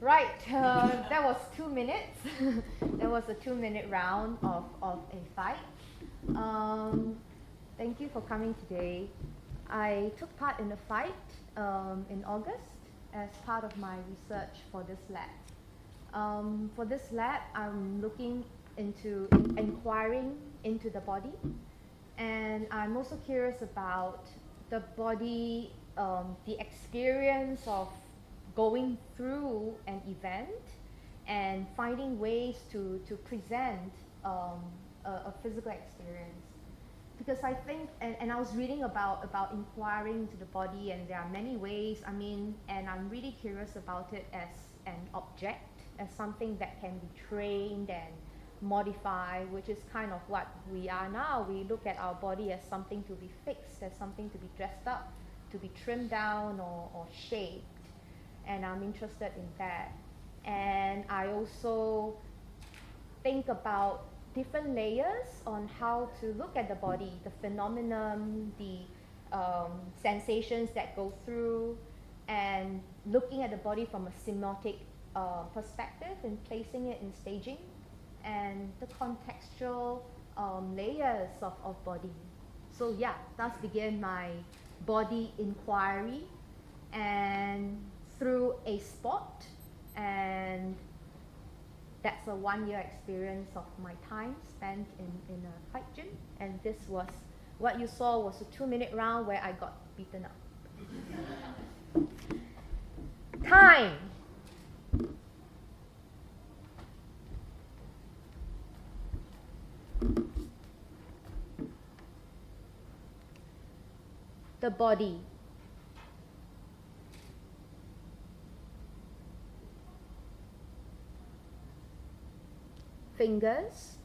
Right, that was 2 minutes. That was a 2-minute round of a fight. Thank you for coming today. I took part in a fight in August as part of my research for this lab. For this lab, I'm looking into inquiring into the body, and I'm also curious about the body, the experience of going through an event and finding ways to present a physical experience. Because I think, and I was reading about inquiring into the body, and there are many ways, and I'm really curious about it as an object, as something that can be trained and modified, which is kind of what we are now. We look at our body as something to be fixed, as something to be dressed up, to be trimmed down or shaped. And I'm interested in that. And I also think about different layers on how to look at the body, the phenomenon, the sensations that go through, and looking at the body from a semiotic perspective and placing it in staging, and the contextual layers of body. So yeah, thus began my body inquiry, and through a sport, and that's a 1-year experience of my time spent in a fight gym. And this was, what you saw was a 2-minute round where I got beaten up. Time. The body. Fingers,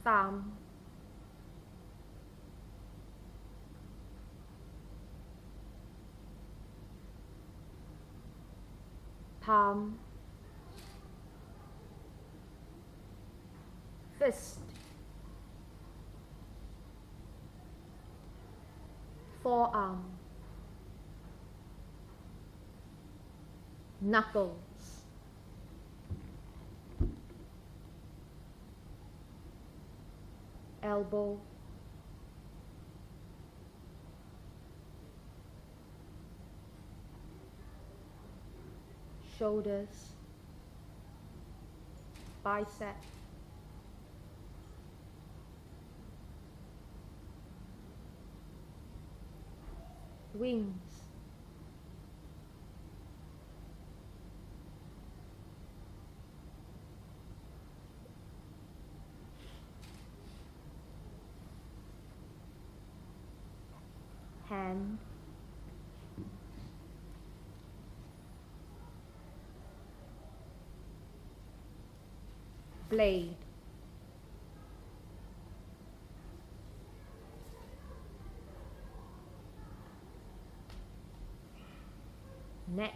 thumb, palm, fist, forearm, knuckles, elbow, shoulders, bicep, wings, hand, blade, neck,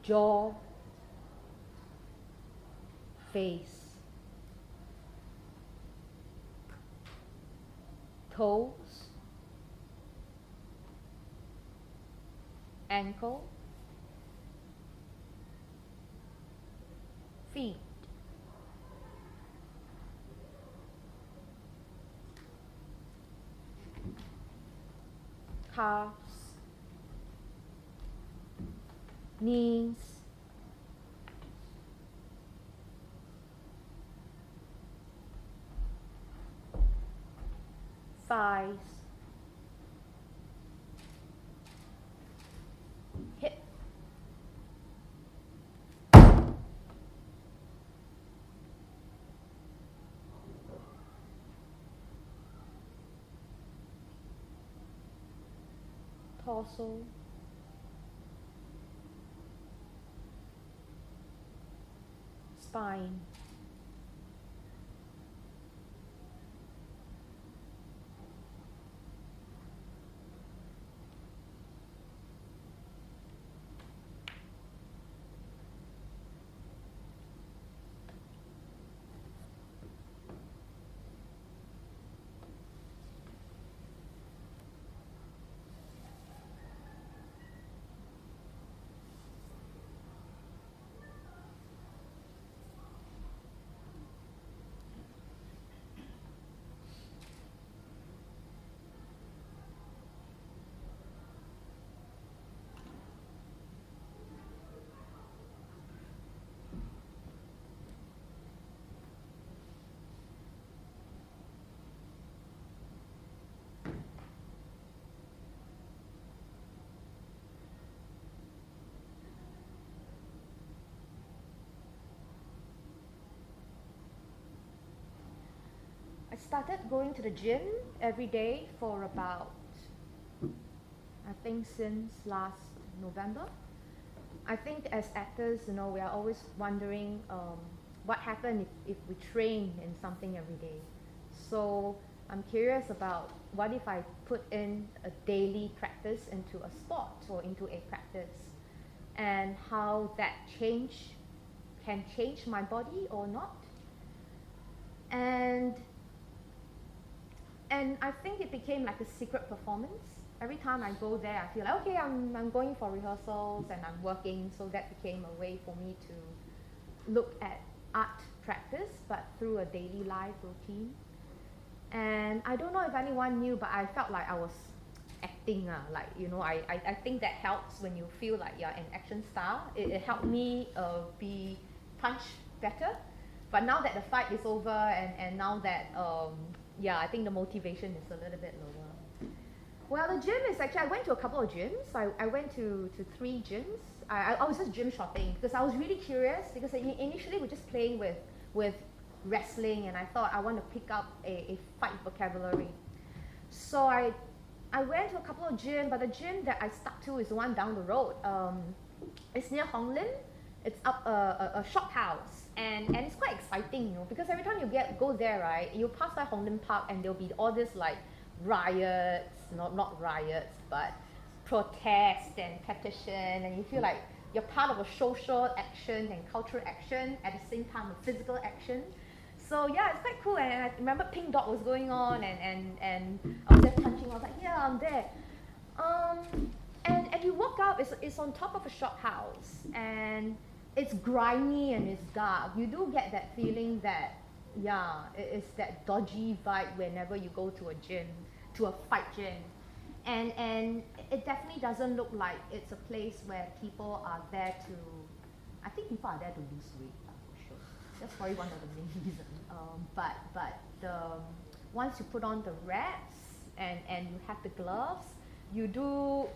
jaw, face, toes, ankle, feet, calves, knees, thighs, hip, torso, spine, I started going to the gym every day for about, I think since last November. I think as actors, we are always wondering what happens if we train in something every day. So I'm curious about what if I put in a daily practice into a sport or into a practice, and how that can change my body or not. And I think it became like a secret performance. Every time I go there, I feel like, okay, I'm going for rehearsals and I'm working, so that became a way for me to look at art practice, but through a daily life routine. And I don't know if anyone knew, but I felt like I was acting. I think that helps when you feel like you're an action star. It helped me be punch better. But now that the fight is over and now that, I think the motivation is a little bit lower. Well, the gym is actually, I went to a couple of gyms. I went to 3 gyms. I was just gym shopping because I was really curious, because initially we're just playing with wrestling, and I thought I want to pick up a fight vocabulary. So I went to a couple of gyms, but the gym that I stuck to is the one down the road. It's near Hong Lim. It's up a shop house, and it's quite exciting, because every time you go there, right, you pass by Hong Lim Park and there'll be all this like riots, not riots, but protest and petition, and you feel like you're part of a social action and cultural action at the same time, a physical action. So yeah, it's quite cool. And I remember Pink Dot was going on, and I was there punching. I was like, yeah, I'm there. And you walk up, it's on top of a shop house, and it's grimy and it's dark. You do get that feeling that, it's that dodgy vibe whenever you go to a gym. to a fight gym. And it definitely doesn't look like it's a place where people are there to, I think people are there to lose weight, for sure. That's probably one of the main reasons. But once you put on the reps and you have the gloves, you do,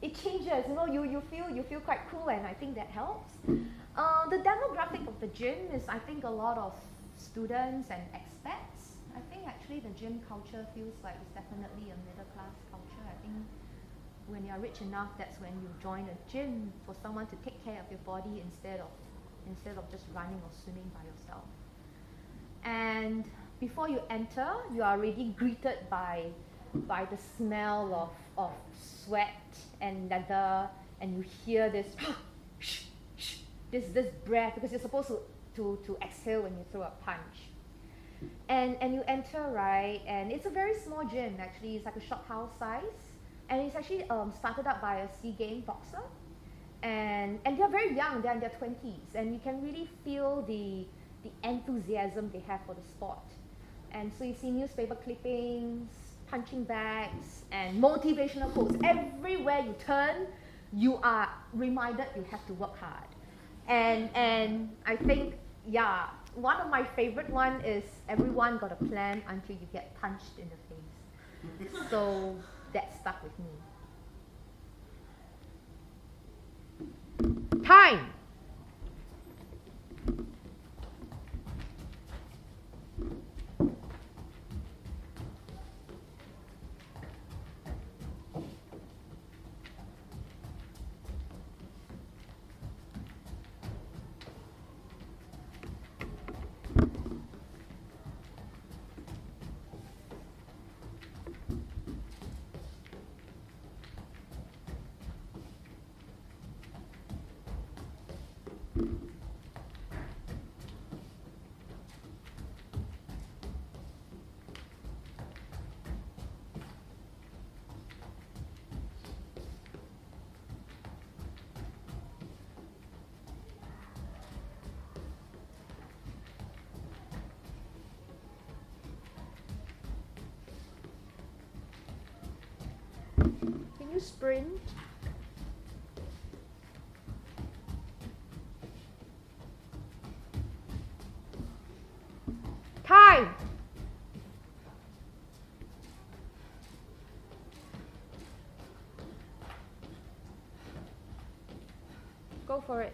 it changes, you feel quite cool, and I think that helps. The demographic of the gym is, I think, a lot of students and expats. I think actually the gym culture feels like it's definitely a middle class culture. I think when you're rich enough, that's when you join a gym for someone to take care of your body instead of just running or swimming by yourself. And before you enter, you are already greeted by the smell of sweat and leather, and you hear this this breath, because you're supposed to exhale when you throw a punch. And you enter, right, and it's a very small gym actually. It's like a shophouse size, and it's actually started up by a SEA Games boxer, and they're very young, they're in their 20s, and you can really feel the enthusiasm they have for the sport. And so you see newspaper clippings, punching bags, and motivational quotes. Everywhere you turn, you are reminded you have to work hard. And I think, yeah, one of my favorite one is everyone got a plan until you get punched in the face. So that stuck with me. Time. Can you sprint? Time. Go for it.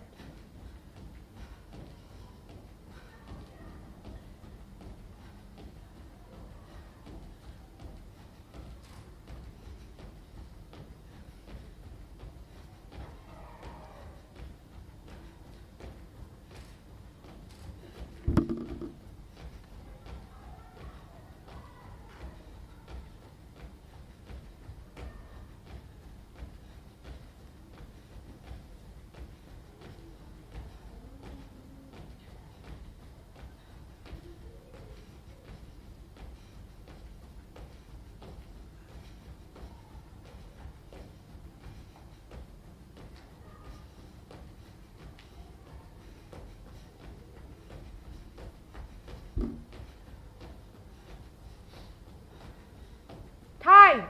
Time.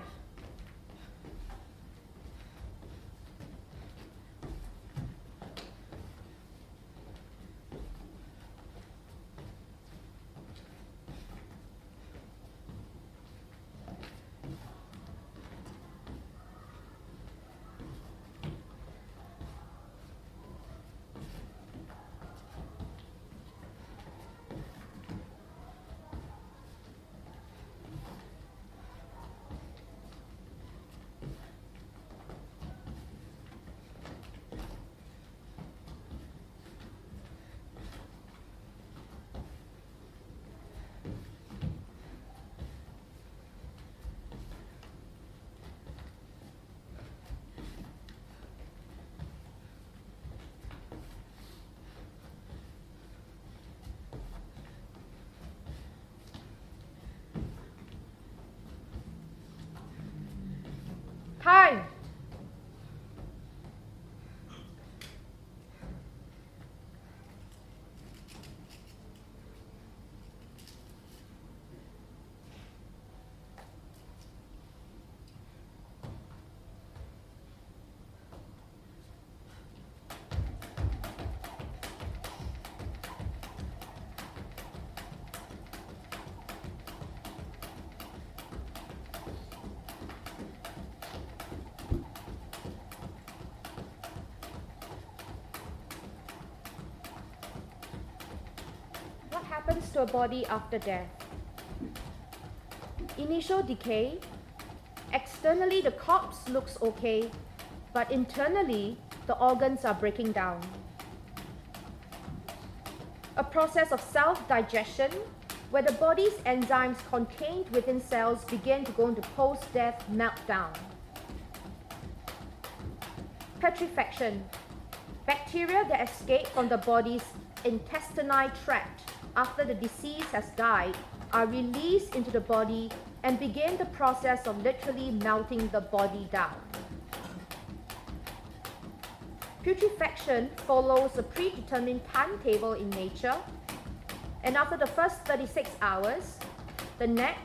Time. happens to a body after death? Initial decay. Externally, the corpse looks okay, but internally, the organs are breaking down. A process of self-digestion, where the body's enzymes contained within cells begin to go into post-death meltdown. Petrifaction. Bacteria that escape from the body's intestinal tract after the deceased has died are released into the body and begin the process of literally melting the body down. Putrefaction follows a predetermined timetable in nature, and after the first 36 hours, the neck,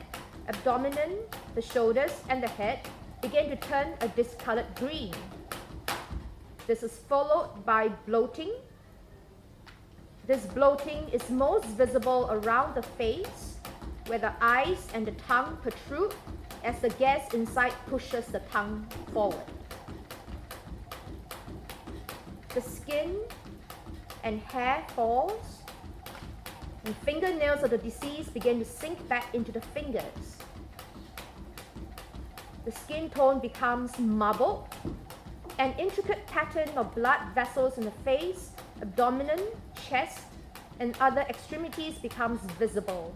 abdomen, the shoulders, and the head begin to turn a discolored green. This is followed by bloating. This bloating is most visible around the face, where the eyes and the tongue protrude as the gas inside pushes the tongue forward. The skin and hair falls, and fingernails of the deceased begin to sink back into the fingers. The skin tone becomes marbled. An intricate pattern of blood vessels in the face, abdomen, chest, and other extremities becomes visible.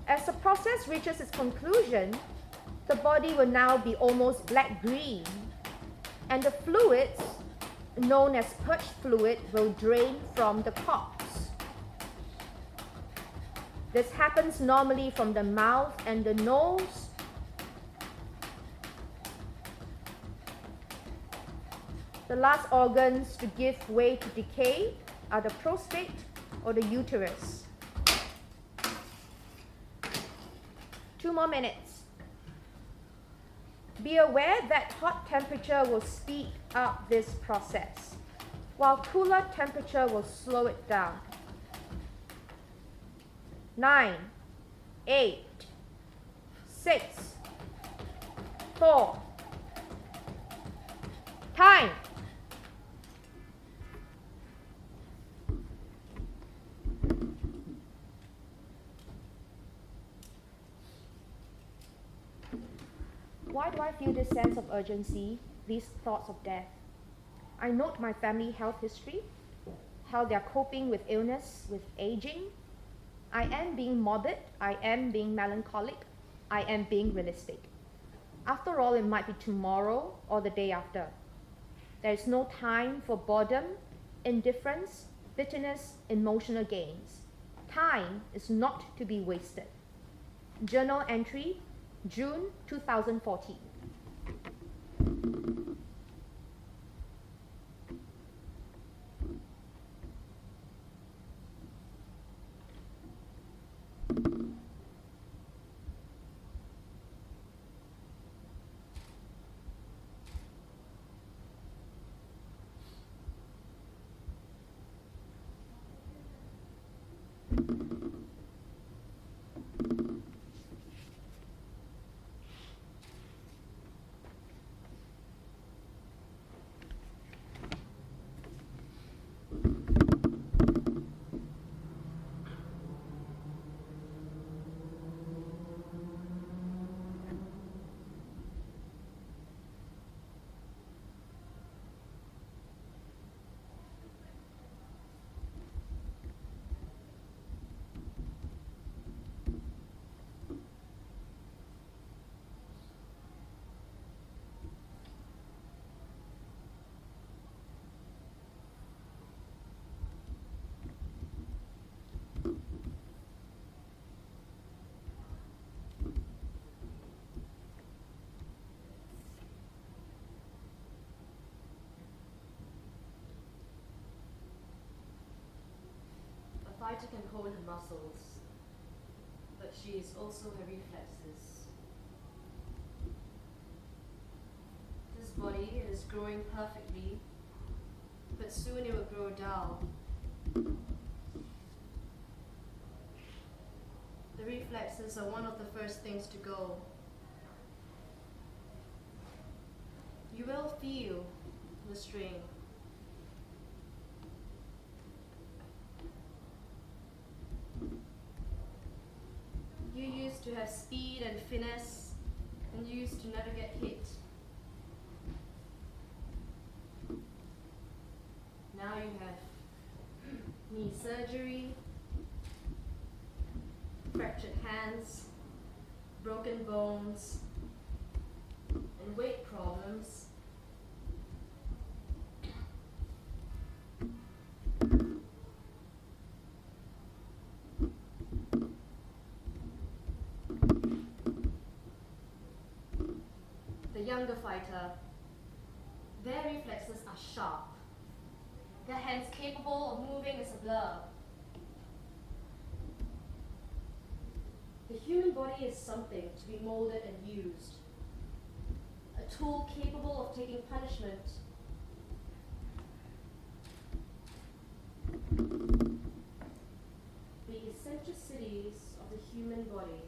As the process reaches its conclusion, the body will now be almost black-green, and the fluids, known as purge fluid, will drain from the corpse. This happens normally from the mouth and the nose. The last organs to give way to decay are the prostate or the uterus. 2 more minutes. Be aware that hot temperature will speed up this process, while cooler temperature will slow it down. 9, 8, 6, 4. Time. Why do I feel this sense of urgency, these thoughts of death? I note my family health history, how they are coping with illness, with aging. I am being morbid, I am being melancholic, I am being realistic. After all, it might be tomorrow or the day after. There is no time for boredom, indifference, bitterness, emotional gains. Time is not to be wasted. Journal entry, June 2014. A fighter can hold her muscles, but she is also her reflexes. This body is growing perfectly, but soon it will grow dull. The reflexes are one of the first things to go. You will feel the strain. You used to have speed and finesse, and you used to never get hit. Now you have knee surgery, fractured hands, broken bones, and weight problems. The younger fighter, their reflexes are sharp. Their hands capable of moving is a blur. The human body is something to be molded and used. A tool capable of taking punishment. The eccentricities of the human body.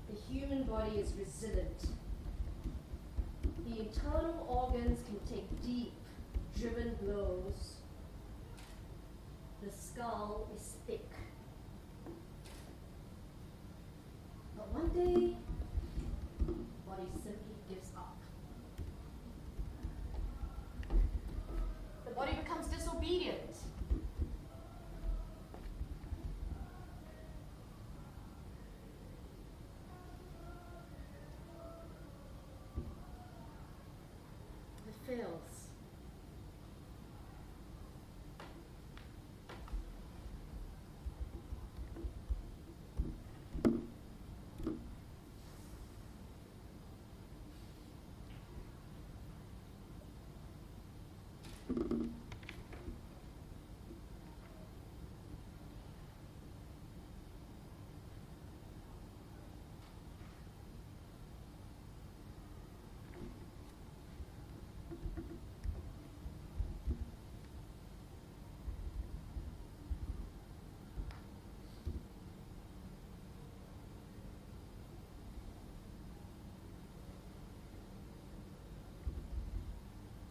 The human body is resilient. The internal organs can take deep, driven blows. The skull is thick. But one day, the body simply gives up. The body becomes disobedient. It fails.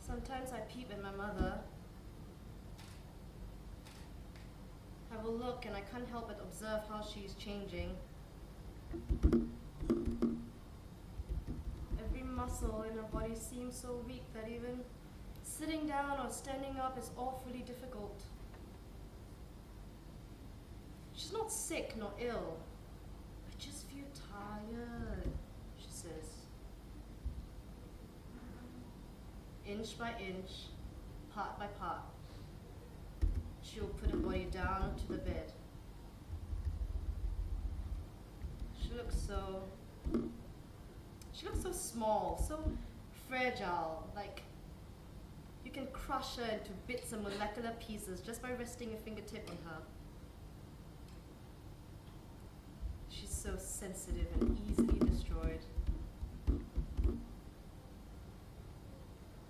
Sometimes I peep at my mother, have a look, and I can't help but observe how she's changing. Every muscle in her body seems so weak that even sitting down or standing up is awfully difficult. She's not sick nor ill. I just feel tired, she says. Inch by inch, part by part, she'll put her body down onto the bed. She looks so small, so fragile, like you can crush her into bits and molecular pieces just by resting a fingertip on her. She's so sensitive and easily destroyed.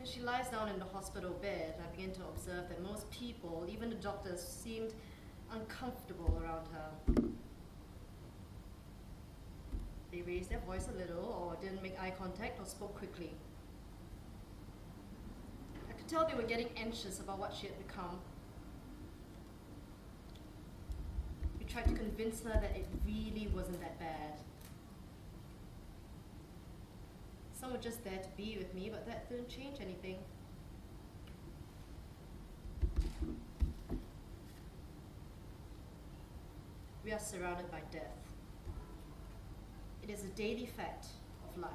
As she lies down in the hospital bed, I begin to observe that most people, even the doctors, seemed uncomfortable around her. They raised their voice a little, or didn't make eye contact, or spoke quickly. I could tell they were getting anxious about what she had become. We tried to convince her that it really wasn't that bad. Some were just there to be with me, but that didn't change anything. We are surrounded by death. It is a daily fact of life.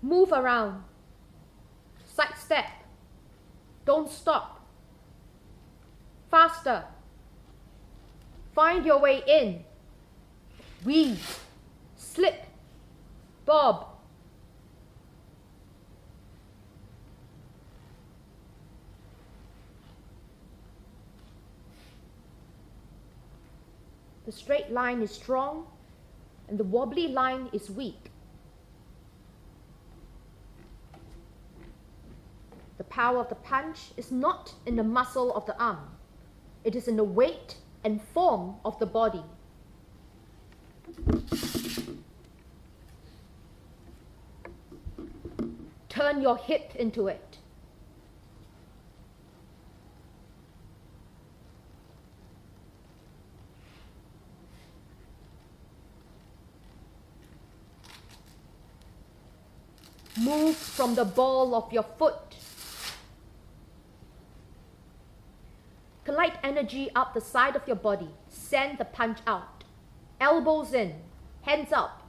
Move around. Sidestep. Don't stop. Faster. Find your way in. Weave. Slip. Bob. The straight line is strong and the wobbly line is weak. The power of the punch is not in the muscle of the arm. It is in the weight and form of the body. Turn your hip into it. Move from the ball of your foot. Collect energy up the side of your body. Send the punch out. Elbows in. Hands up.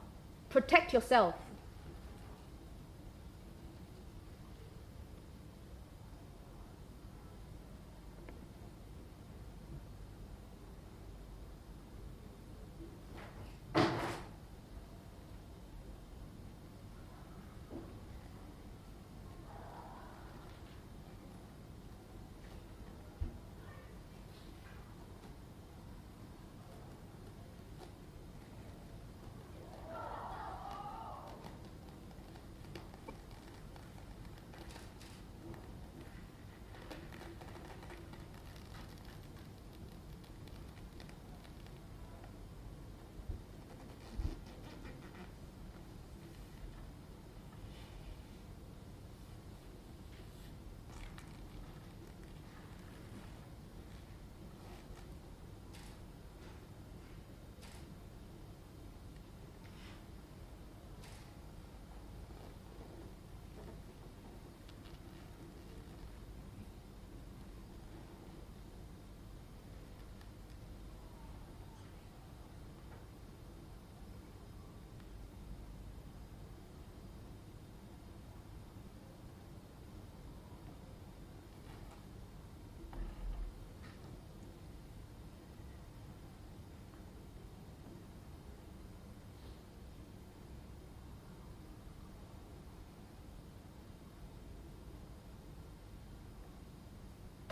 Protect yourself.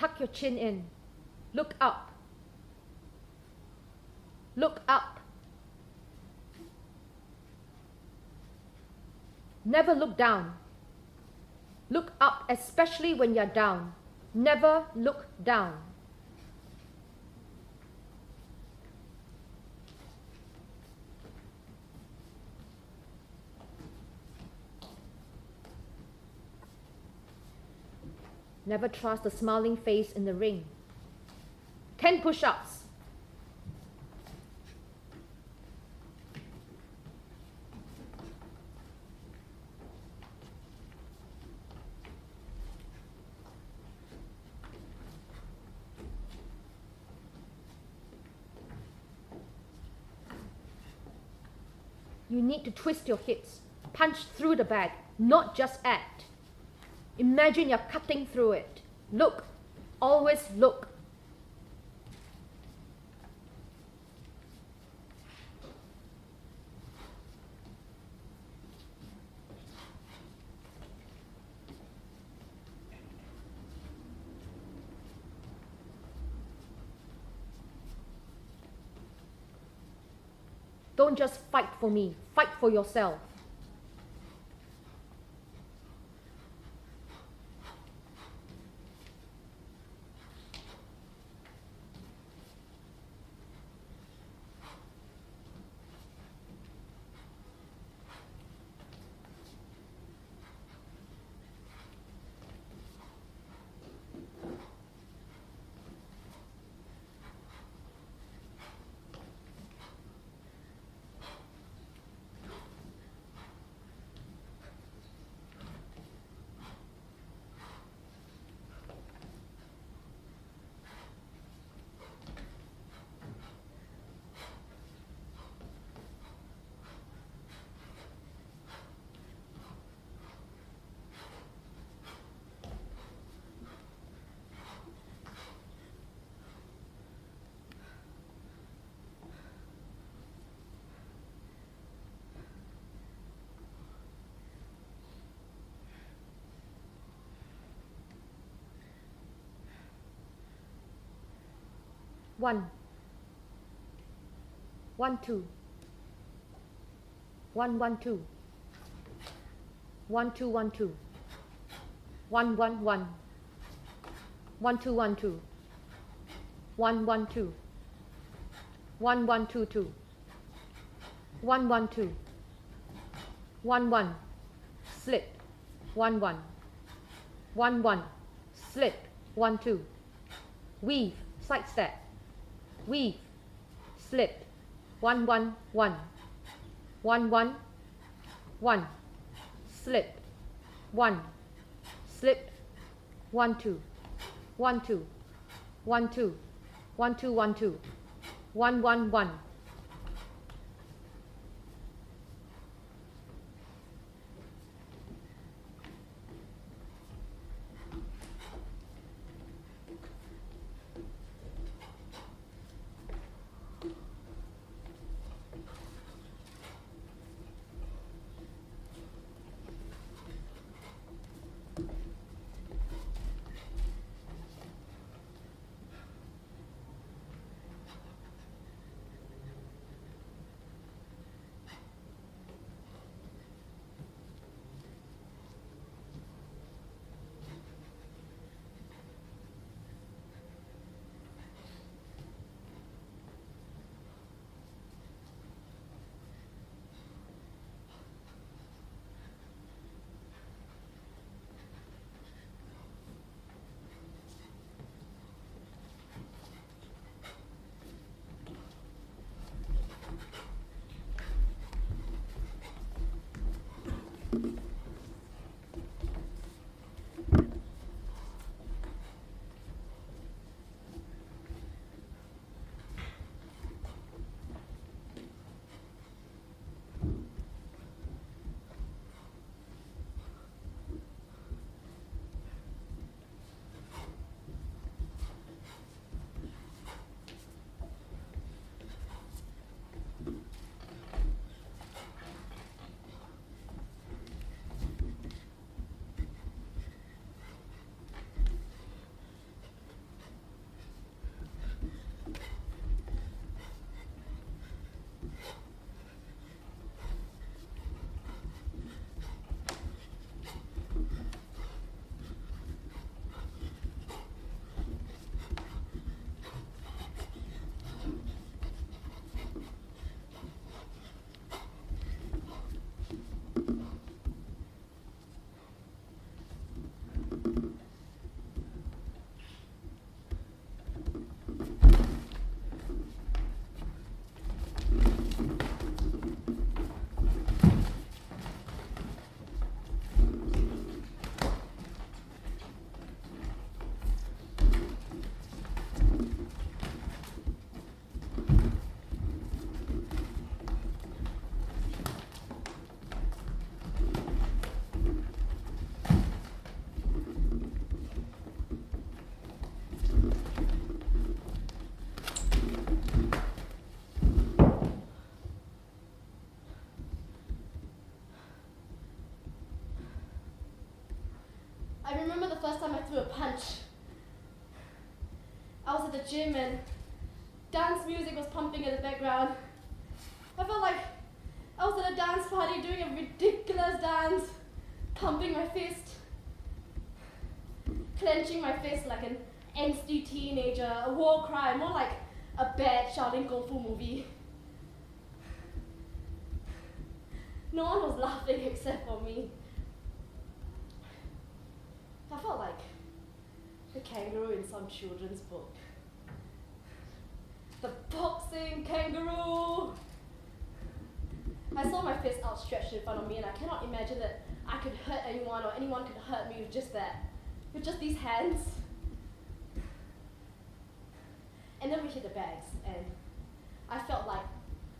Tuck your chin in. Look up. Look up. Never look down. Look up, especially when you're down. Never look down. Never trust the smiling face in the ring. 10 push-ups. You need to twist your hips. Punch through the bag, not just at. Imagine you're cutting through it. Look. Always look. Don't just fight for me. Fight for yourself. 1, 1, 2, 1, 1, 2, 1, 2, 1, 2, 1, 1, 1, 1, 2, 1, 2, 1, 1, 2, 1, 1, 2, 2, 1, 1, 2, 1, 1, slip, 1, 1, 1, 1, slip, 1, 2, weave, side step, weave, slip, 1, 1, 1, 1, 1, 1, slip, 1, slip, 1, 2, 1, 2, 1, 2, 1, 2, 1, 2, 1, 1, 1. I remember the first time I threw a punch. I was at the gym and dance music was pumping in the background. I felt like I was at a dance party doing a ridiculous dance, pumping my fist, clenching my fist like an angsty teenager, a war cry, more like a bad shouting kung fu movie. No one was laughing except for me. I felt like the kangaroo in some children's book. The boxing kangaroo! I saw my fist outstretched in front of me and I cannot imagine that I could hurt anyone or anyone could hurt me with just that. With just these hands. And then we hit the bags and I felt like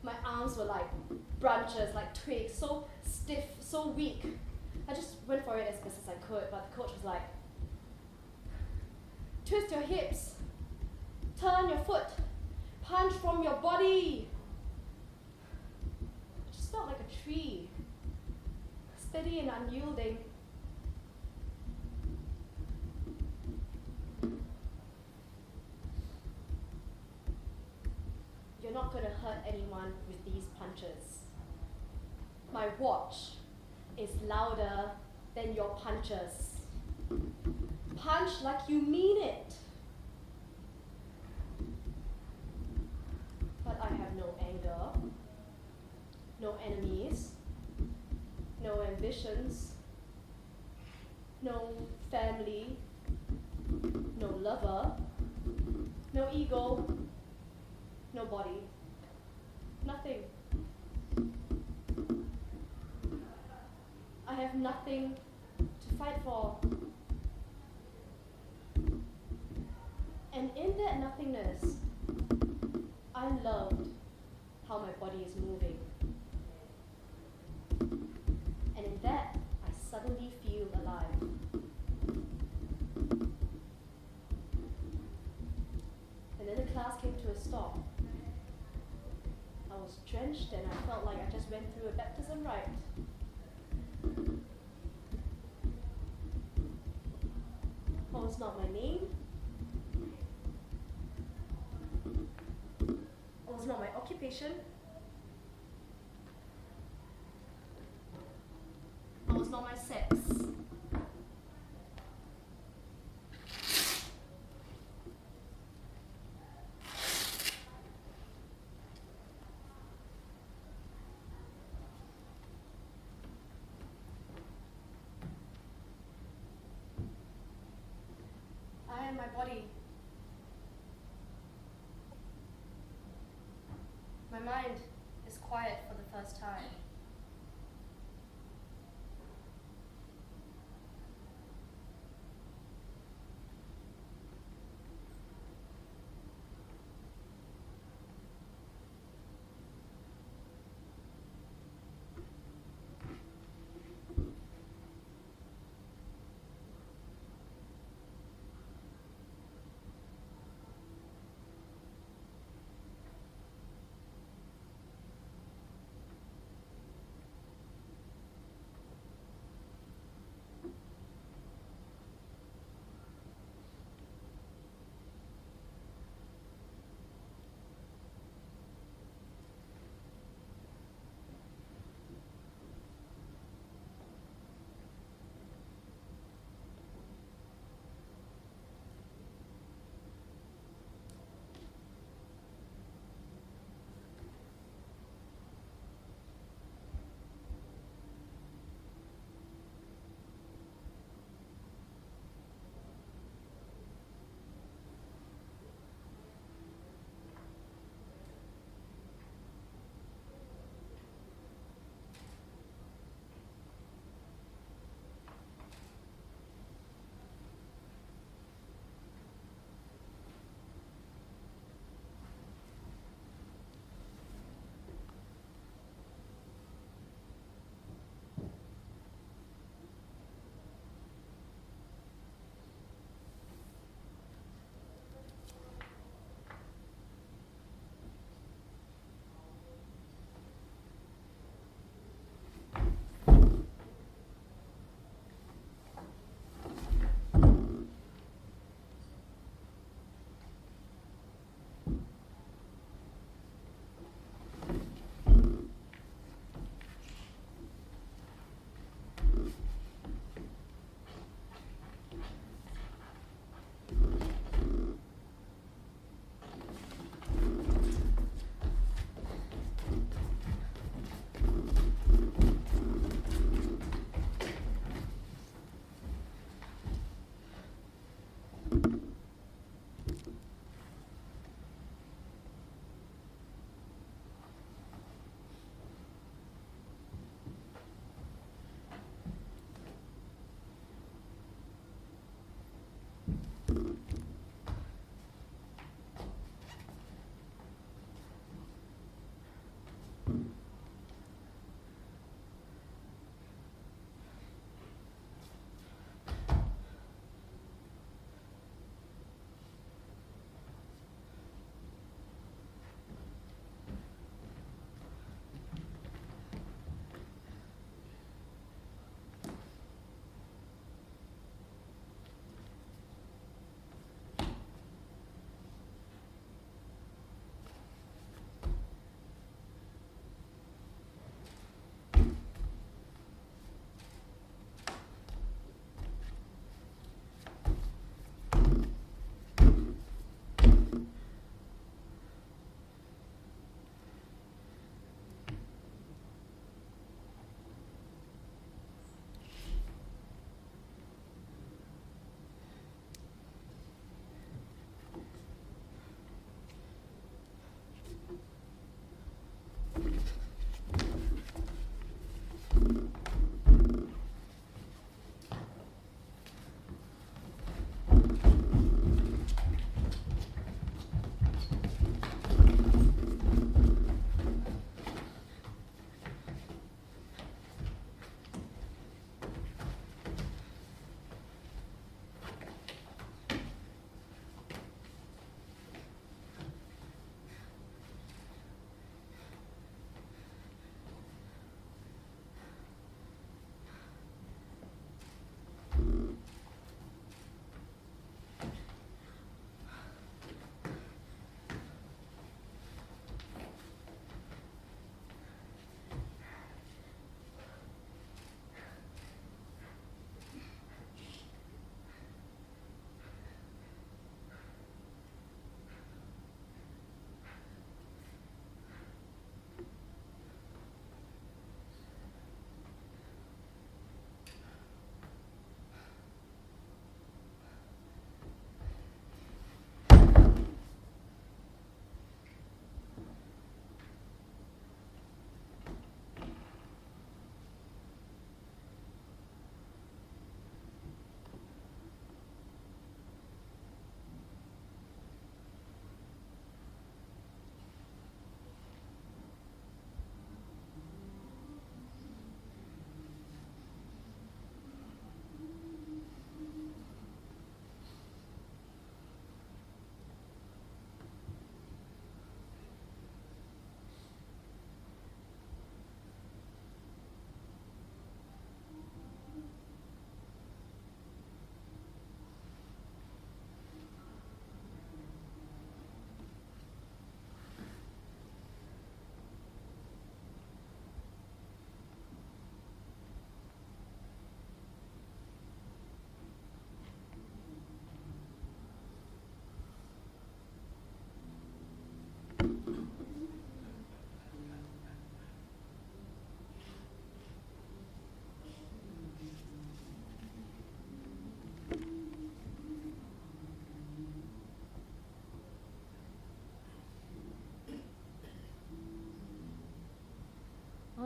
my arms were like branches, like twigs, so stiff, so weak. I just went for it as best as I could, but the coach was like, twist your hips, turn your foot, punch from your body. I just felt like a tree, steady and unyielding. anyone with these punches. My watch is louder than your punches. Punch like you mean it. But I have no anger, no enemies, no ambitions, no family, no lover, no ego, no body, nothing. I have nothing to fight for. And in that nothingness, I loved how my body is moving. And in that, I suddenly feel alive. And then the class came to a stop. I was drenched and I felt like I just went through a baptism rite. What was not my name? What was not my occupation? What was not my sex? I am my body. My mind is quiet for the first time.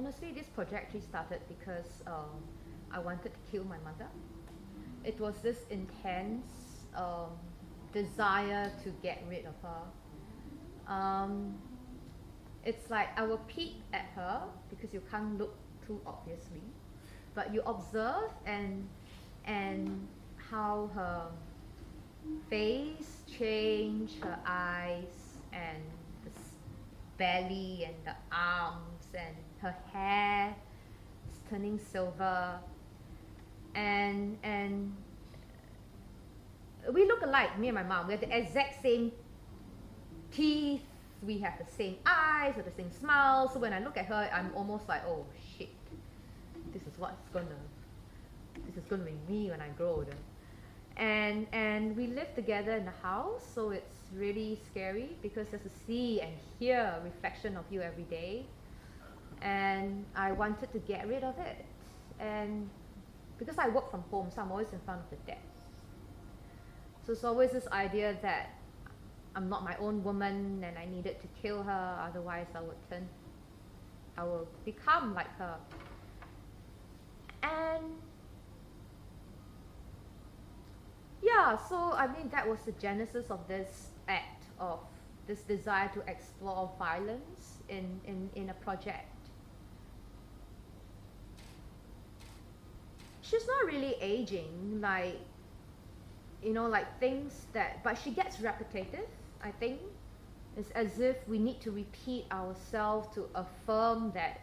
honestly, this project actually started because I wanted to kill my mother. It was this intense desire to get rid of her. It's like I will peek at her because you can't look too obviously, but you observe and how her face change, her eyes and the belly and the arms and her hair is turning silver, and we look alike, me and my mom. We have the exact same teeth, we have the same eyes, we have the same smile. So when I look at her, I'm almost like, oh shit, this is gonna be me when I grow older. And we live together in the house, so it's really scary because there's to see and hear a reflection of you every day. And I wanted to get rid of it. And because I work from home, so I'm always in front of the desk. So it's always this idea that I'm not my own woman and I needed to kill her, otherwise I will become like her. And yeah, so I mean that was the genesis of this act, of this desire to explore violence in a project. She's not really aging, like, you know, like things that, but she gets repetitive, I think. It's as if we need to repeat ourselves to affirm that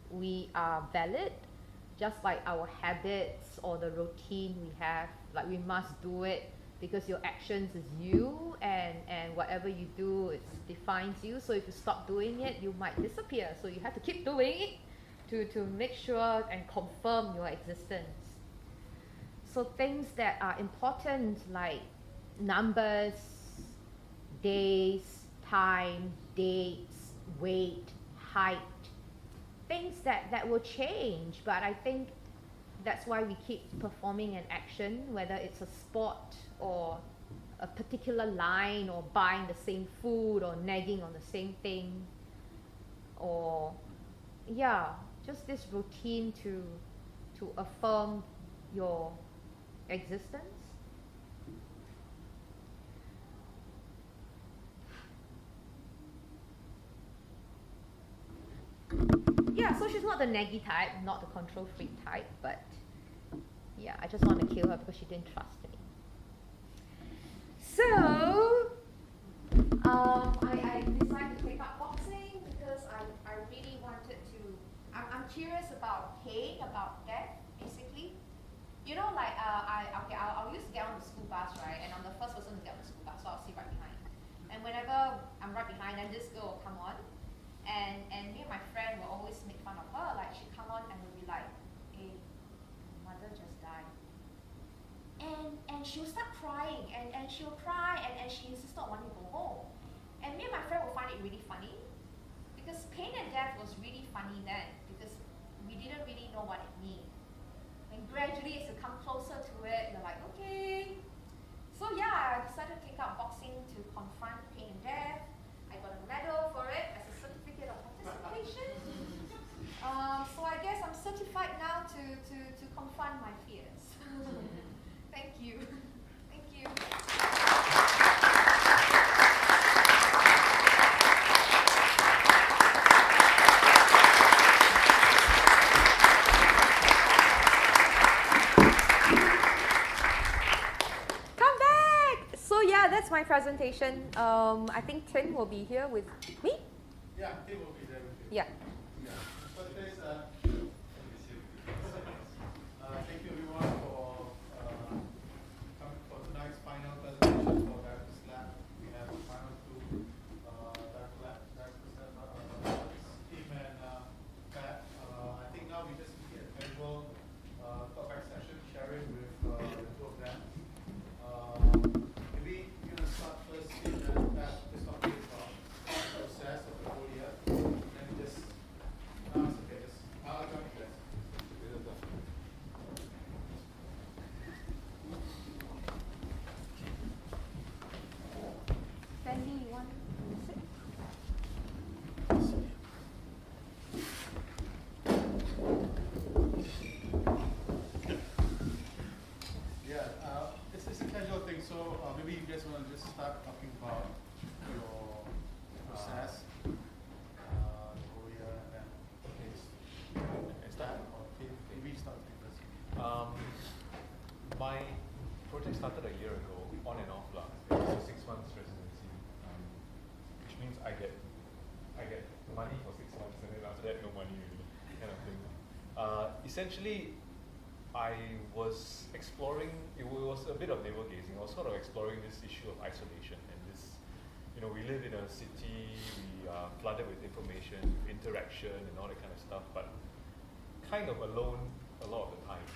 we are valid, just like our habits or the routine we have. Like we must do it because your actions is you, and whatever you do, it defines you. So if you stop doing it, you might disappear. So you have to keep doing it to make sure and confirm your existence. So things that are important like numbers, days, time, dates, weight, height, things that will change, but I think that's why we keep performing an action, whether it's a sport or a particular line or buying the same food or nagging on the same thing, or yeah, just this routine to affirm your existence. Yeah, so she's not the naggy type, not the control freak type, but yeah, I just want to kill her because she didn't trust me. So I decided to take up boxing because I really wanted to. I'm curious about pain, about death, basically. You know, like I'll used to get on the school bus, right? And I'm the first person to get on the school bus, so I'll sit right behind. And whenever I'm right behind, then this girl will come on, and me and my friend will always make fun of her. Like she'd come on and we'll be like, "Hey, mother just died." And she'll start crying, and she'll cry, and she insists on wanting to go home. And me and my friend will find it really funny, because pain and death was really funny then, because we didn't really know what it means. And gradually, as you come closer to it, you're like, okay. So yeah, I decided to take up boxing to confront pain and death. I got a medal for it as a certificate of participation. So I guess I'm certified now to confront my fears. Thank you. Thank you. Come back! So yeah, that's my presentation. I think Tim will be here with me. Yeah, Tim will be there with you. Yeah. Yeah. So today's, thank you everyone for coming for tonight's final presentation for Director's Lab. We have the final two Director's Lab team and Pat. I think now we just get a casual talkback session, sharing with the two of them. Maybe we're going to start first in Pat just talking about the process of the whole year. And just, it's okay, just so maybe you guys want to just start talking about your process. Go here and then. Okay. I start. Okay. Maybe start with you first. My project started a year ago, on and off lah. It's a 6 months residency, which means I get money for 6 months and then after that no money really, kind of thing. Essentially, I was exploring. It was a bit of navel gazing. I was sort of exploring this issue of isolation and this. We live in a city. We are flooded with information, interaction, and all that kind of stuff, but kind of alone a lot of the time.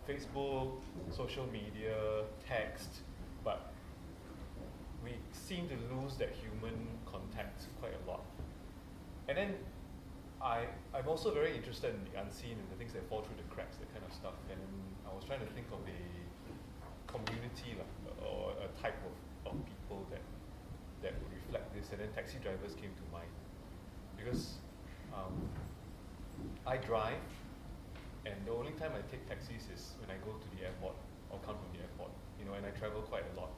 Facebook, social media, text, but we seem to lose that human contact quite a lot. And then I'm also very interested in the unseen and the things that fall through the cracks, that kind of stuff. And I was trying to think of a community or a type of people that would reflect this. And then taxi drivers came to mind because I drive. And the only time I take taxis is when I go to the airport or come from the airport, and I travel quite a lot.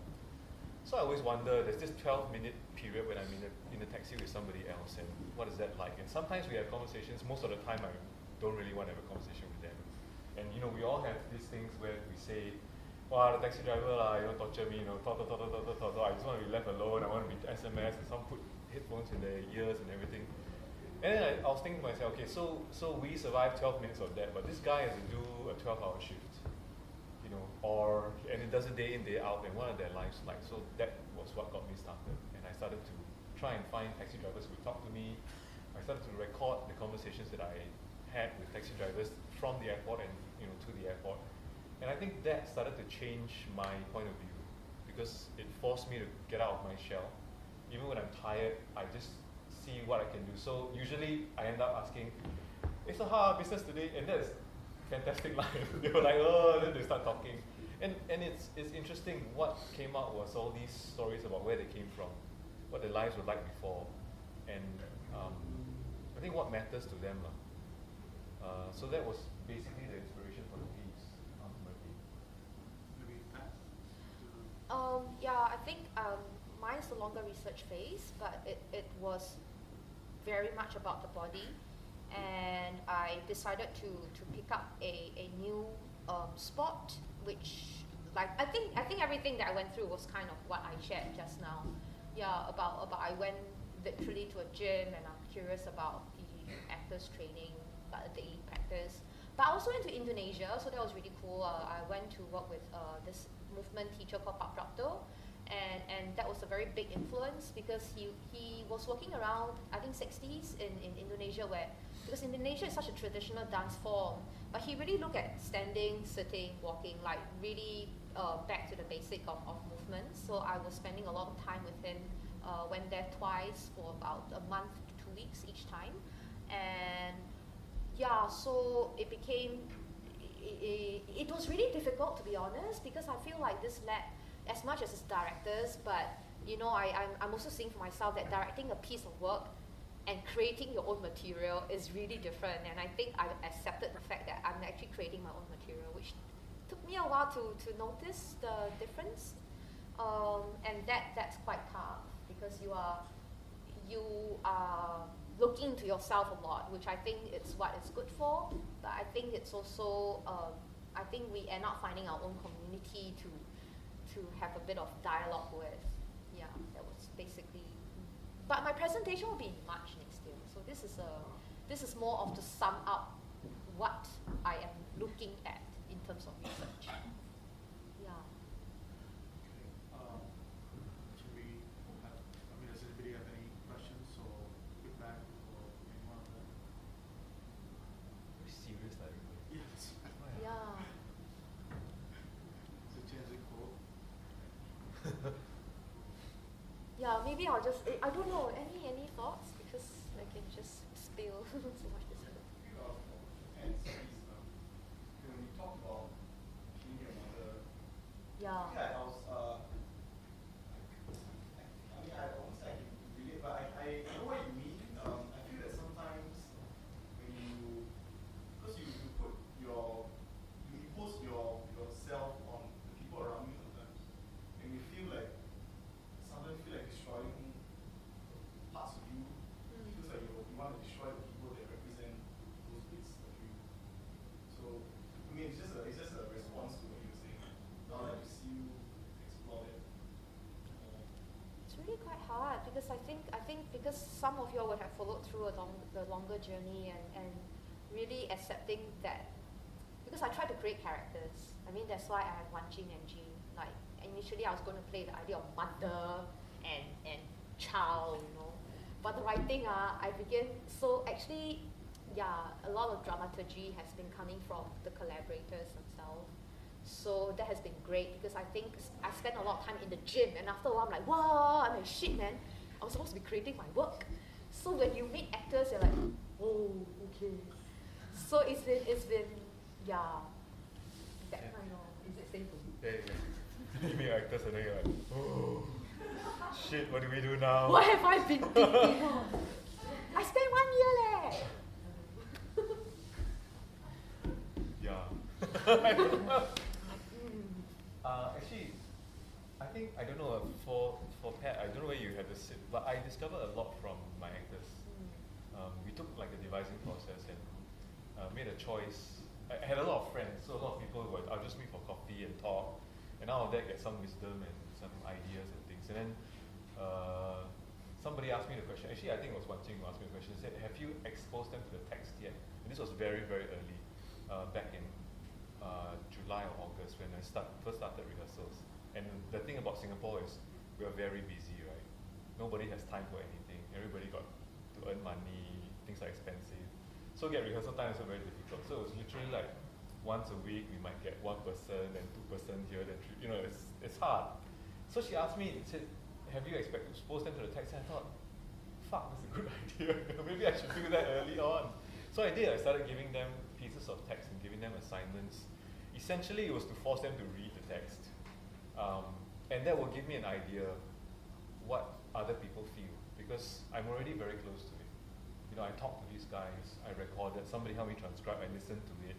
So I always wonder, there's this 12-minute period when I'm in a taxi with somebody else, and what is that like? And sometimes we have conversations. Most of the time I don't really want to have a conversation with them. And we all have these things where we say, the taxi driver torture me, talk. I just want to be left alone. I want to be SMS, and some put headphones in their ears and everything. And then I was thinking to myself, okay, so we survived 12 minutes of that, but this guy has to do a 12-hour shift, and it does it day in, day out, and what are their lives like? So that was what got me started, and I started to try and find taxi drivers who would talk to me. I started to record the conversations that I had with taxi drivers from the airport and to the airport, and I think that started to change my point of view because it forced me to get out of my shell. Even when I'm tired, I just see what I can do. So usually I end up asking, so how are business today? And that's fantastic line. They were like, then they start talking. And it's interesting, what came out was all these stories about where they came from, what their lives were like before, and I think what matters to them. So that was basically the inspiration for the piece, ultimately. Maybe Pat? I think mine's no longer research phase, but it was very much about the body, and I decided to pick up a new sport, which I think everything that I went through was kind of what I shared just now. About I went literally to a gym, and I'm curious about the actors training, daily practice. But I also went to Indonesia, so that was really cool. I went to work with this movement teacher called Pak Prapto. And that was a very big influence because he was working around, I think, 60s in Indonesia, because Indonesia is such a traditional dance form, but he really looked at standing, sitting, walking, like really back to the basic of movements. So I was spending a lot of time with him, went there twice for about a month to 2 weeks each time. And so it became, it was really difficult, to be honest, because I feel like this lab, as much as it's directors, but I'm also seeing for myself that directing a piece of work and creating your own material is really different. And I think I've accepted the fact that I'm actually creating my own material, which took me a while to notice the difference. And that's quite tough because you are looking to yourself a lot, which I think it's what it's good for. But I think it's also I think we end up finding our own community to have a bit of dialogue with. That was basically. But my presentation will be in March next year. So this is more of to sum up what I am looking at in terms of research. Should we have, does anybody have any questions or feedback or anyone of that? Very serious, like. Yes. So change the code. Maybe I'll just, I don't know, any thoughts? Because I can just spill so much this. When we talk about being your mother, Yeah. I was, I almost like relate, but I know what you mean. I feel that sometimes when because you impose yourself on the people around you sometimes. And really quite hard because I think because some of you all would have followed through the longer journey and really accepting that, because I try to create characters. I mean, that's why I have Wan Jing and Jean. Like initially I was going to play the idea of mother and child, you know. But the writing, I began, so actually, yeah, a lot of dramaturgy has been coming from the collaborators themselves. So that has been great because I think I spent a lot of time in the gym, and after a while I'm like, wow, I'm like, shit, man, I was supposed to be creating my work. So when you meet actors, you're like, oh, okay. So it's been, yeah, that kind of, is it same for you? Yeah. You meet actors and then you're like, oh, shit, what do we do now? What have I been thinking of? I spent 1 year leh. Yeah. Actually, I think, I don't know, for Pat, I don't know where you have this, but I discovered a lot from my actors. We took like a devising process and made a choice. I had a lot of friends, so a lot of people would, I'll just meet for coffee and talk, and out of that get some wisdom and some ideas and things. And then somebody asked me the question, actually I think it was Wan Jing who asked me the question, said, have you exposed them to the text yet? And this was very, very early, back in July or August when I first started rehearsals. And the thing about Singapore is we are very busy, right? Nobody has time for anything. Everybody got to earn money, things are expensive. So get rehearsal time is very difficult. So it was literally like once a week we might get one person, then 2% here, then three, you know, it's hard. So she asked me, said, have you exposed them to the text? And I thought, fuck, that's a good idea. Maybe I should do that early on. So I did. I started giving them pieces of text and giving them assignments. Essentially, it was to force them to read the text. And that will give me an idea what other people feel, because I'm already very close to it. You know, I talked to these guys, I recorded, somebody helped me transcribe, I listened to it.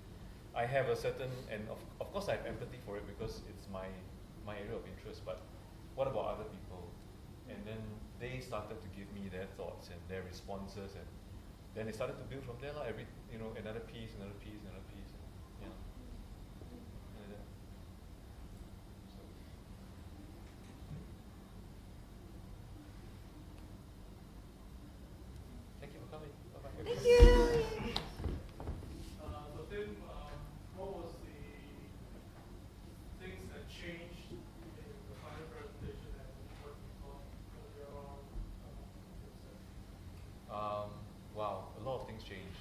I have a certain, and of course I have empathy for it because it's my area of interest, but what about other people? And then they started to give me their thoughts and their responses, and then they started to build from there, another piece, another piece, another piece, yeah. And so. Thank you for coming. Bye-bye. Thank you. So Tim, what was the things that changed in the final presentation and what you thought of your own Wow, a lot of things changed.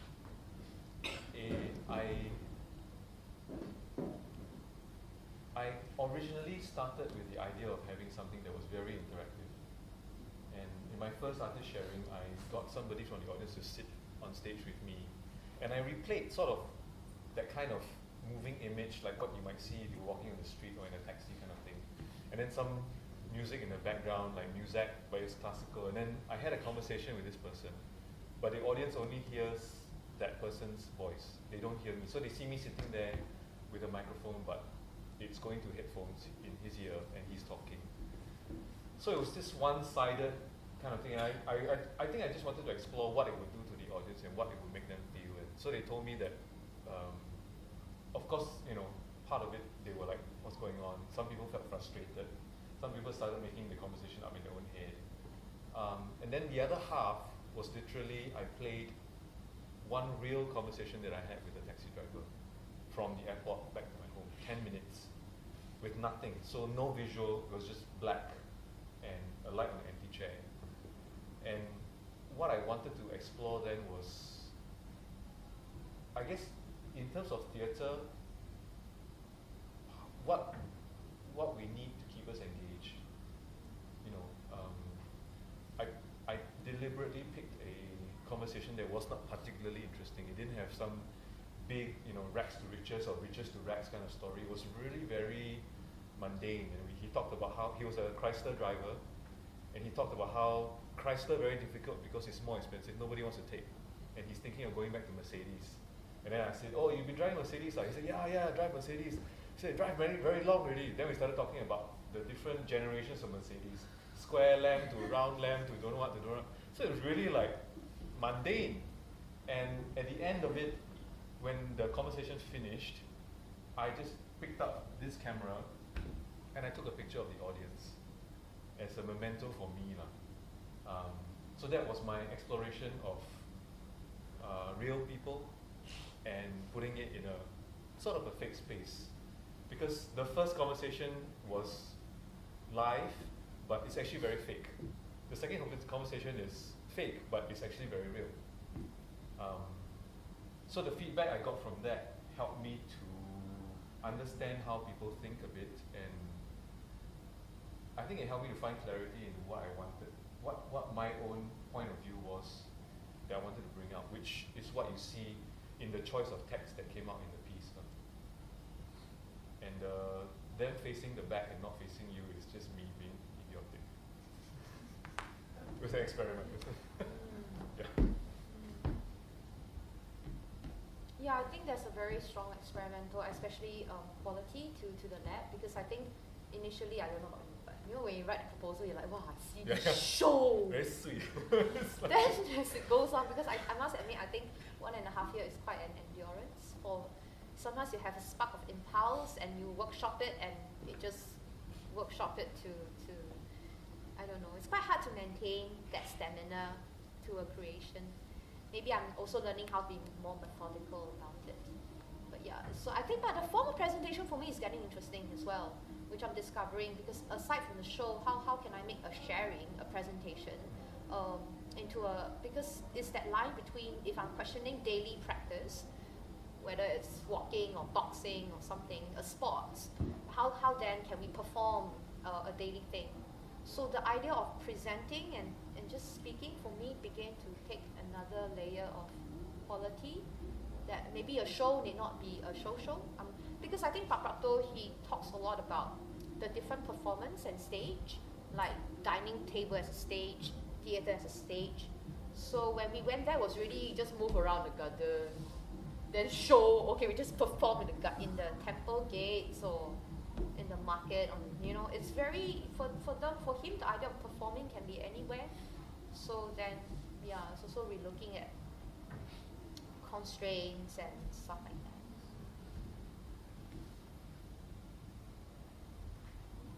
I originally started with the idea of having something that was very interactive. And in my first artist sharing, I got somebody from the audience to sit on stage with me. And I replayed sort of that kind of moving image, like what you might see if you're walking on the street or in a taxi kind of thing. And then some music in the background, like music, but it's classical. And then I had a conversation with this person, but the audience only hears that person's voice. They don't hear me. So they see me sitting there with a microphone, but it's going to headphones in his ear and he's talking. So it was this one-sided kind of thing. I think I just wanted to explore what it would do to the audience and what it would make them feel. And so they told me that, of course, part of it, they were like, what's going on? Some people felt frustrated. Some people started making the conversation up in their own head. And then the other half was literally, I played one real conversation that I had with the taxi driver from the airport back to my home, 10 minutes, with nothing. So no visual, it was just black and a light on an empty chair. And what I wanted to explore then was, I guess, in terms of theatre, what we need to keep us engaged. I deliberately picked a conversation that was not particularly interesting. It didn't have some big, rags to riches or riches to rags kind of story. It was really very mundane. And he talked about how he was a Chrysler driver, and he talked about how Chrysler very difficult because it's more expensive. Nobody wants to take, and he's thinking of going back to Mercedes. And then I said, "Oh, you've been driving Mercedes?" He said, "Yeah, I drive Mercedes." He said, "Drive very, very long already." Then we started talking about the different generations of Mercedes, square lamp to round lamp to don't know what to do. So it was really like mundane. And at the end of it, when the conversation finished, I just picked up this camera and I took a picture of the audience. as a memento for me lah. So that was my exploration of real people and putting it in a sort of a fake space. Because the first conversation was live, but it's actually very fake. The second conversation is fake, but it's actually very real. So the feedback I got from that helped me to understand how people think a bit, and I think it helped me to find clarity in what I wanted, what my own point of view was that I wanted to bring out, which is what you see in the choice of text that came out in the piece. And them facing the back and not facing you is just me being idiotic. It was an experiment. Yeah. Yeah, I think there's a very strong experimental, especially quality to the lab, because I think initially, I don't know about you, but you know, when you write a proposal, you're like, wow, I see this show. Very sweet. Then as it goes on, because I must admit, I think 1.5 years is quite an endurance. For sometimes you have a spark of impulse and you workshop it, and it just workshop it to I don't know. It's quite hard to maintain that stamina to a creation. Maybe I'm also learning how to be more methodical about it. But yeah, so I think, but the form of presentation for me is getting interesting as well, which I'm discovering, because aside from the show, how can I make a sharing, a presentation, into a, because it's that line between, if I'm questioning daily practice, whether it's walking or boxing or something, a sport, how then can we perform a daily thing? So the idea of presenting and just speaking for me began to take another layer of quality, that maybe a show need not be a show. Because I think Pak Prato, he talks a lot about the different performance and stage, like dining table as a stage, theatre as a stage. So when we went there, it was really just move around the garden, then show, okay, we just perform in the temple gates or in the market, you know, it's very, for him, the idea of performing can be anywhere. So then, yeah, it's also relooking at constraints and stuff like that.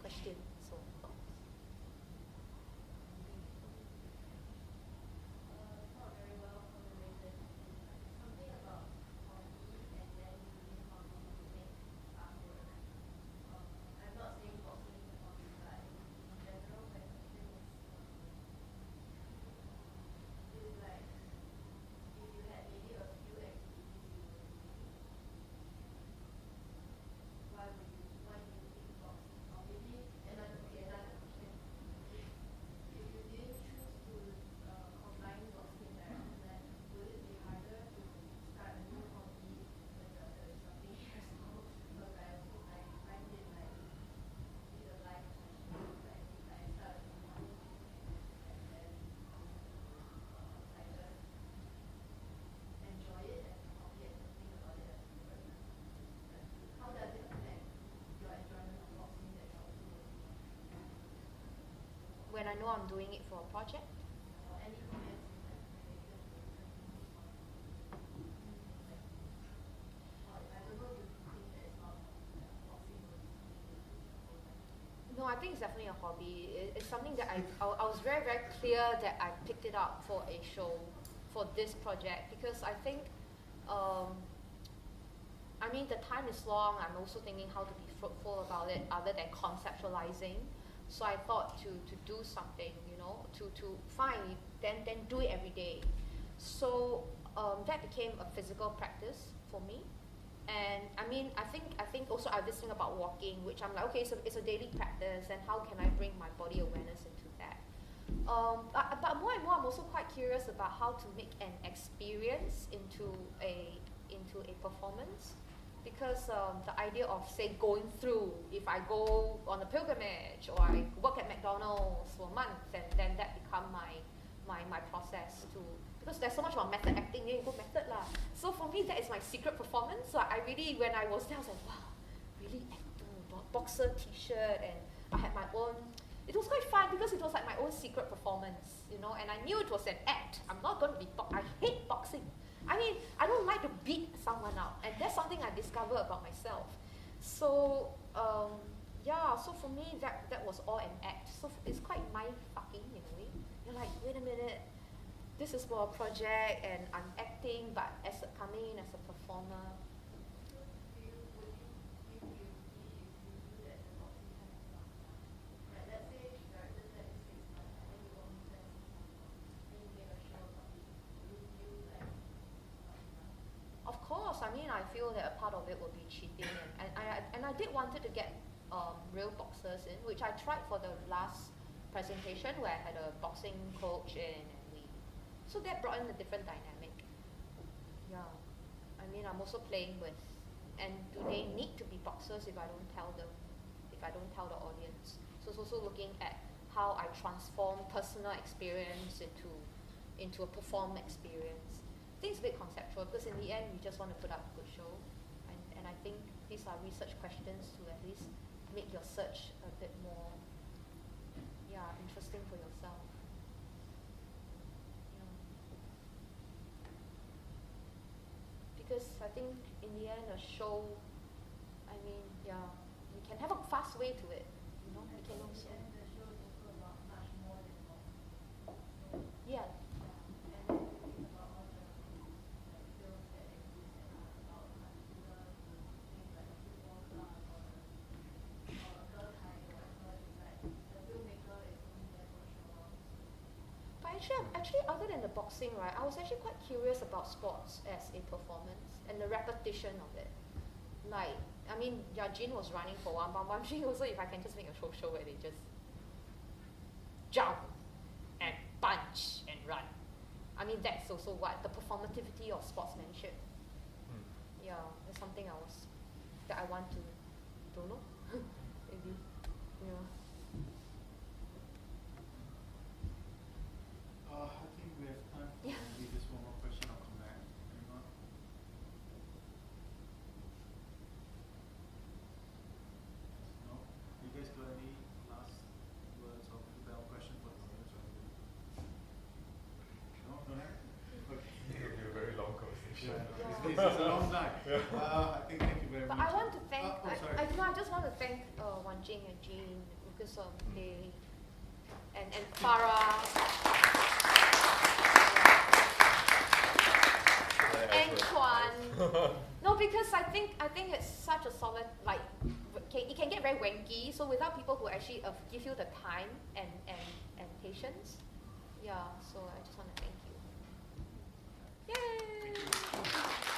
Question, so thoughts? Not very well formulated. Something about hobby and then using hobby to make artwork. I'm not saying boxing is a hobby, but in general, my question is like, if you had maybe a few activities you would do, why do you pick boxing? Or maybe another question. If you didn't choose to combine boxing directly, then would it be harder to start a new hobby when there is something years old? Because I also find it like a life passion. Like if I start a new hobby and then I just enjoy it as a hobby and think about it as work. But how does it affect your enjoyment of boxing that you're also working on? When I know I'm doing it for a project, Or any comments you have related to or I don't know if you think that it's not boxing will be something you do the whole time. no, I think it's definitely a hobby. It's something that I was very, very clear that I picked it up for a show, for this project, because I think, I mean, the time is long. I'm also thinking how to be fruitful about it other than conceptualizing. So I thought to do something, you know, to find, then do it every day. So that became a physical practice for me. And I mean, I think also I have this thing about walking, which I'm like, okay, so it's a daily practice, and how can I bring my body awareness into that? But more and more, I'm also quite curious about how to make an experience into a performance, because the idea of, say, going through, if I go on a pilgrimage or I work at McDonald's for a month, and then that become my process to, because there's so much about method acting, you go method lah. So for me, that is my secret performance. So I really, when I was there, I was like, wow, really acting, boxer t-shirt, and I had my own, it was quite fun because it was like my own secret performance, you know, and I knew it was an act. I'm not going to be, I hate boxing. I mean, I don't like to beat someone up, and that's something I discovered about myself. So, yeah, so for me, that was all an act. So it's quite mind-fucking in a way. You're like, wait a minute, this is for a project and I'm acting, but coming in as a performer. Of course, I mean, I feel that a part of it will be cheating, and I did wanted to get real boxers in, which I tried for the last presentation where I had a boxing coach in, and so that brought in a different dynamic. Yeah, I mean, I'm also playing with, and do they need to be boxers if I don't tell them, if I don't tell the audience? So it's also looking at how I transform personal experience into a perform experience. I think it's a bit conceptual because in the end we just want to put up a good show, and I think these are research questions to at least make your search a bit more interesting for yourself. Because I think in the end a show, I mean, we can have a fast way to it, we can also yeah. But actually, other than the boxing, right, I was actually quite curious about sports as a performance and the repetition of it. Like, I mean, Jean was running for one, but I'm wondering also if I can just make a show where they just jump and punch and run. I mean, that's also what the performativity of sportsmanship. Yeah, that's something that I want to, don't know, maybe, I think we have time for Yeah. maybe just one more question. I'll come back. Anyone? No? You guys got any last words or feedback question for the audience or anything? No? No? Okay. It'll be a very long conversation. Yeah. It's a long night. I think thank you very But much. I want to thank, sorry. I just want to thank Wan Jing and Jean because they, and Farah, and Chuan. No, because I think it's such a solid, like, it can get very wanky, so without people who actually give you the time and patience, so I just want to thank you. Yay! Thank you.